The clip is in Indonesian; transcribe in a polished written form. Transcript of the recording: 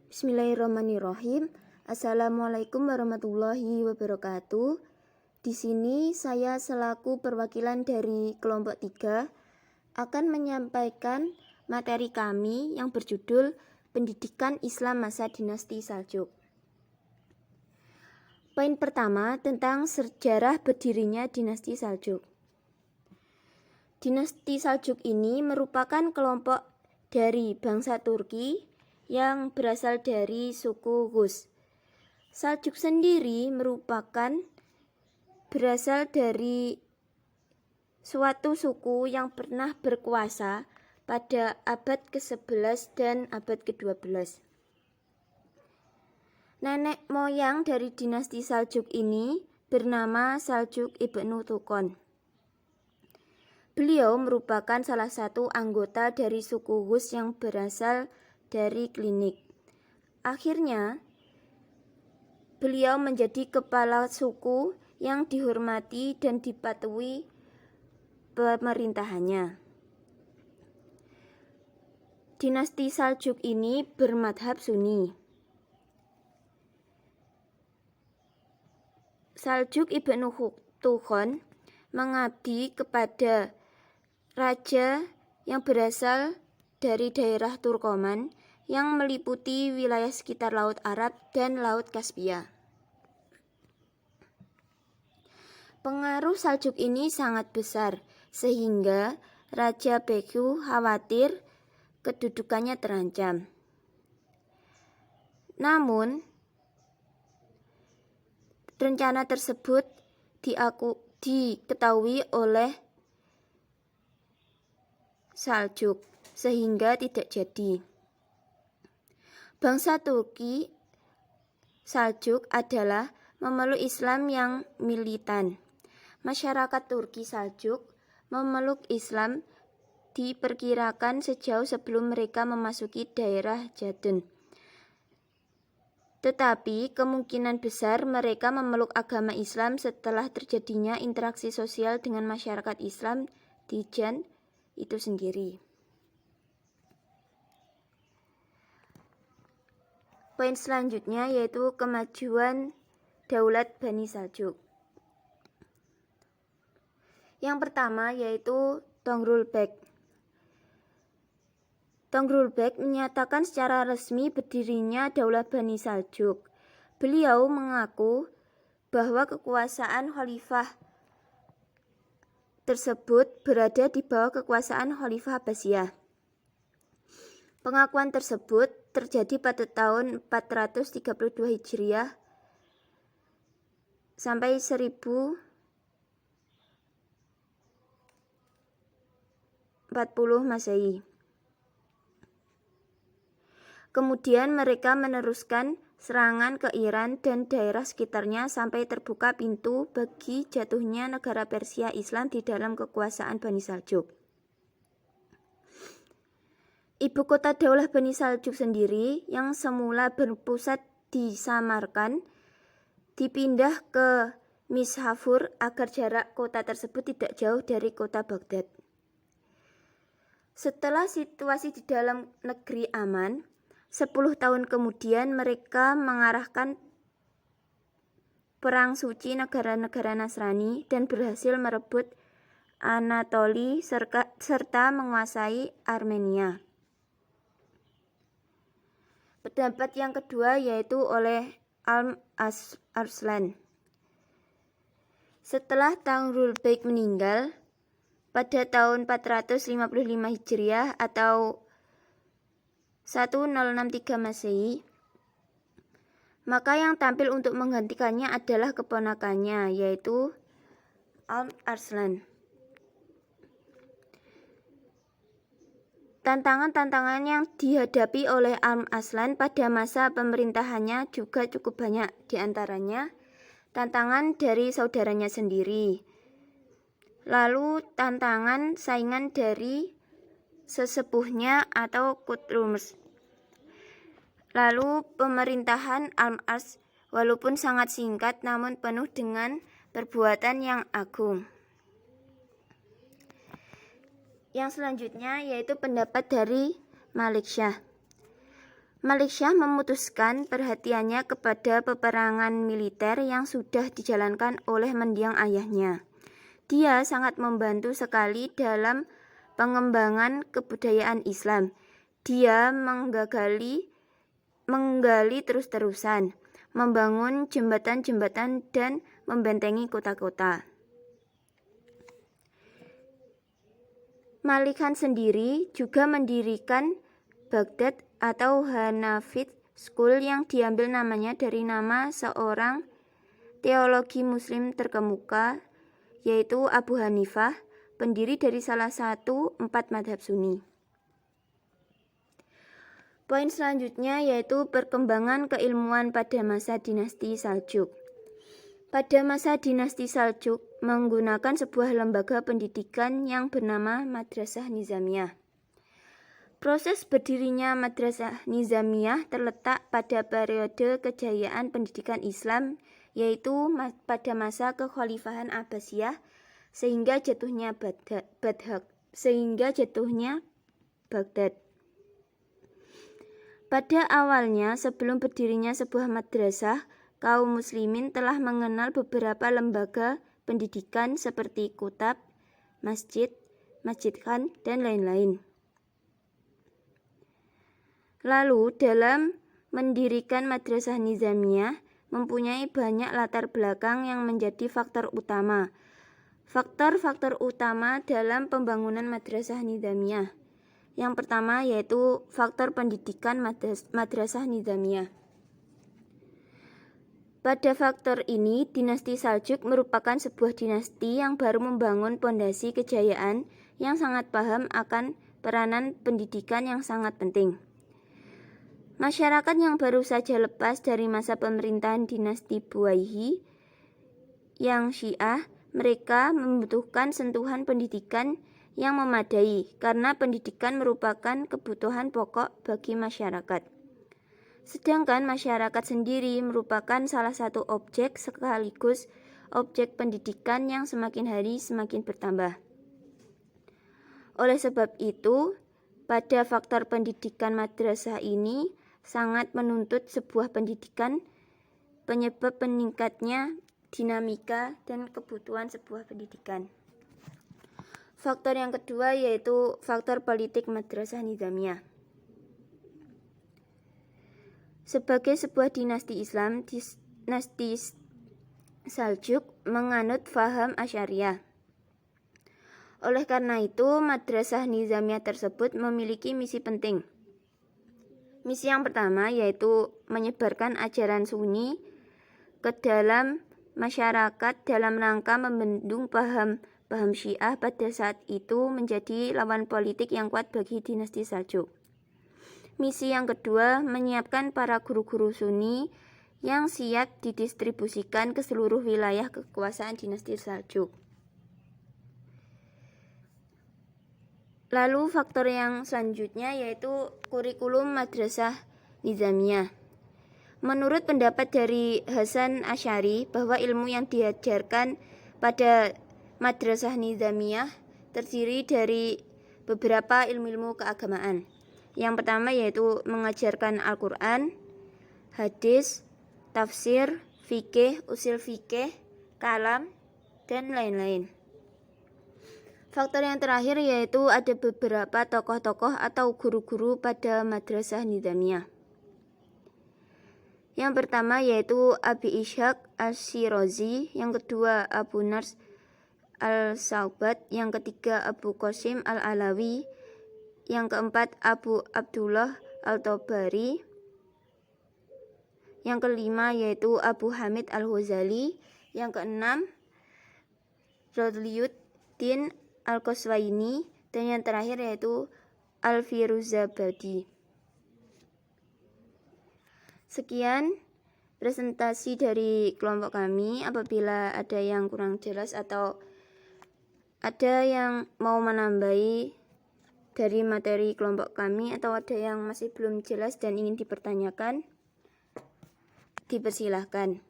Bismillahirrahmanirrahim. Assalamualaikum warahmatullahi wabarakatuh. Di sini saya selaku perwakilan dari kelompok 3 akan menyampaikan materi kami yang berjudul Pendidikan Islam Masa Dinasti Saljuk. Poin pertama tentang sejarah berdirinya Dinasti Saljuk. Dinasti Saljuk ini merupakan kelompok dari bangsa Turki yang berasal dari suku Rus. Saljuk sendiri merupakan berasal dari suatu suku yang pernah berkuasa pada abad ke-11 dan abad ke-12. Nenek moyang dari dinasti Saljuk ini bernama Saljuk Ibnu Tukon. Beliau merupakan salah satu anggota dari suku Rus yang berasal dari Klinik. Akhirnya, beliau menjadi kepala suku yang dihormati dan dipatuhi pemerintahannya. Dinasti Saljuk ini bermadhab Sunni. Saljuk Ibnu Tukon mengabdi kepada raja yang berasal dari daerah Turkoman yang meliputi wilayah sekitar Laut Arab dan Laut Kaspia. Pengaruh Saljuk ini sangat besar sehingga Raja Beku khawatir kedudukannya terancam. Namun, rencana tersebut diketahui oleh Saljuk sehingga tidak jadi. Bangsa Turki Saljuk adalah memeluk Islam yang militan. Masyarakat Turki Saljuk memeluk Islam diperkirakan sejauh sebelum mereka memasuki daerah Jadun. Tetapi kemungkinan besar mereka memeluk agama Islam setelah terjadinya interaksi sosial dengan masyarakat Islam di Jan itu sendiri. Poin selanjutnya yaitu kemajuan Daulat Bani Saljuk. Yang pertama yaitu Toghrul Bek. Toghrul Bek menyatakan secara resmi berdirinya Daulat Bani Saljuk. Beliau mengaku bahwa kekuasaan khalifah tersebut berada di bawah kekuasaan Khalifah Abbasiyah. Pengakuan tersebut terjadi pada tahun 432 Hijriah sampai 1040 Masehi. Kemudian mereka meneruskan serangan ke Iran dan daerah sekitarnya sampai terbuka pintu bagi jatuhnya negara Persia Islam di dalam kekuasaan Bani Saljuk. Ibu kota Daulah Bani Saljuk sendiri yang semula berpusat di Samarkand dipindah ke Mishafur agar jarak kota tersebut tidak jauh dari kota Baghdad. Setelah situasi di dalam negeri aman, 10 tahun kemudian mereka mengarahkan perang suci negara-negara Nasrani dan berhasil merebut Anatoli serta menguasai Armenia. Pendapat yang kedua yaitu oleh Al-Arslan. Setelah Toghrul Bek meninggal pada tahun 455 Hijriah atau 1063 Masehi, maka yang tampil untuk menggantikannya adalah keponakannya yaitu Al-Arslan. Tantangan-tantangan yang dihadapi oleh Al-Arslan pada masa pemerintahannya juga cukup banyak, di antaranya tantangan dari saudaranya sendiri, lalu tantangan saingan dari sesepuhnya atau Kutrums, lalu pemerintahan Al-Ars walaupun sangat singkat namun penuh dengan perbuatan yang agung. Yang selanjutnya yaitu pendapat dari Malik Shah. Malik Syah memutuskan perhatiannya kepada peperangan militer yang sudah dijalankan oleh mendiang ayahnya. Dia sangat membantu sekali dalam pengembangan kebudayaan Islam. Dia menggali terus-terusan, membangun jembatan-jembatan dan membentengi kota-kota. Malik Khan sendiri juga mendirikan Baghdad atau Hanafid School yang diambil namanya dari nama seorang teologi muslim terkemuka, yaitu Abu Hanifah, pendiri dari salah satu 4 madhab Sunni. Poin selanjutnya yaitu perkembangan keilmuan pada masa dinasti Saljuk. Pada masa dinasti Saljuk menggunakan sebuah lembaga pendidikan yang bernama Madrasah Nizamiyah. Proses berdirinya Madrasah Nizamiyah terletak pada periode kejayaan pendidikan Islam, yaitu pada masa kekhalifahan Abbasiyah sehingga jatuhnya Baghdad. Pada awalnya, sebelum berdirinya sebuah madrasah, kaum muslimin telah mengenal beberapa lembaga pendidikan seperti kutab, masjid, masjid khan, dan lain-lain. Lalu dalam mendirikan Madrasah Nizamiyah mempunyai banyak latar belakang yang menjadi faktor utama. Faktor-faktor utama dalam pembangunan Madrasah Nizamiyah. Yang pertama yaitu faktor pendidikan Madrasah Nizamiyah. Pada faktor ini, dinasti Saljuk merupakan sebuah dinasti yang baru membangun pondasi kejayaan yang sangat paham akan peranan pendidikan yang sangat penting. Masyarakat yang baru saja lepas dari masa pemerintahan dinasti Buwayhi yang Syiah, mereka membutuhkan sentuhan pendidikan yang memadai karena pendidikan merupakan kebutuhan pokok bagi masyarakat. Sedangkan masyarakat sendiri merupakan salah satu objek sekaligus objek pendidikan yang semakin hari semakin bertambah. Oleh sebab itu, pada faktor pendidikan madrasah ini sangat menuntut sebuah pendidikan, penyebab meningkatnya dinamika dan kebutuhan sebuah pendidikan. Faktor yang kedua yaitu faktor politik Madrasah Nizamiyah. Sebagai sebuah dinasti Islam, dinasti Saljuk menganut faham Asy'ariyah. Oleh karena itu, Madrasah Nizamiyah tersebut memiliki misi penting. Misi yang pertama yaitu menyebarkan ajaran Sunni ke dalam masyarakat dalam rangka membendung paham Syiah pada saat itu menjadi lawan politik yang kuat bagi dinasti Saljuk. Misi yang kedua menyiapkan para guru-guru Sunni yang siap didistribusikan ke seluruh wilayah kekuasaan dinasti Saljuk. Lalu faktor yang selanjutnya yaitu kurikulum Madrasah Nizamiyah. Menurut pendapat dari Hasan Asy'ari bahwa ilmu yang diajarkan pada Madrasah Nizamiyah terdiri dari beberapa ilmu-ilmu keagamaan. Yang pertama yaitu mengajarkan Al-Quran, hadis, tafsir, fikih, usul fikih, kalam, dan lain-lain. Faktor yang terakhir yaitu ada beberapa tokoh-tokoh atau guru-guru pada Madrasah Nizamiyah. Yang pertama yaitu Abi Ishaq Al-Shirazi, yang kedua Abu Nars Al-Saubat, yang ketiga Abu Qasim Al-Alawi, yang keempat Abu Abdullah Al-Tabari, yang kelima yaitu Abu Hamid Al-Ghazali, yang keenam Radliyuddin Al-Qaswaini, dan yang terakhir yaitu Al-Firuzabadi. Sekian presentasi dari kelompok kami. Apabila ada yang kurang jelas atau ada yang mau menambahi dari materi kelompok kami atau ada yang masih belum jelas dan ingin dipertanyakan, dipersilahkan.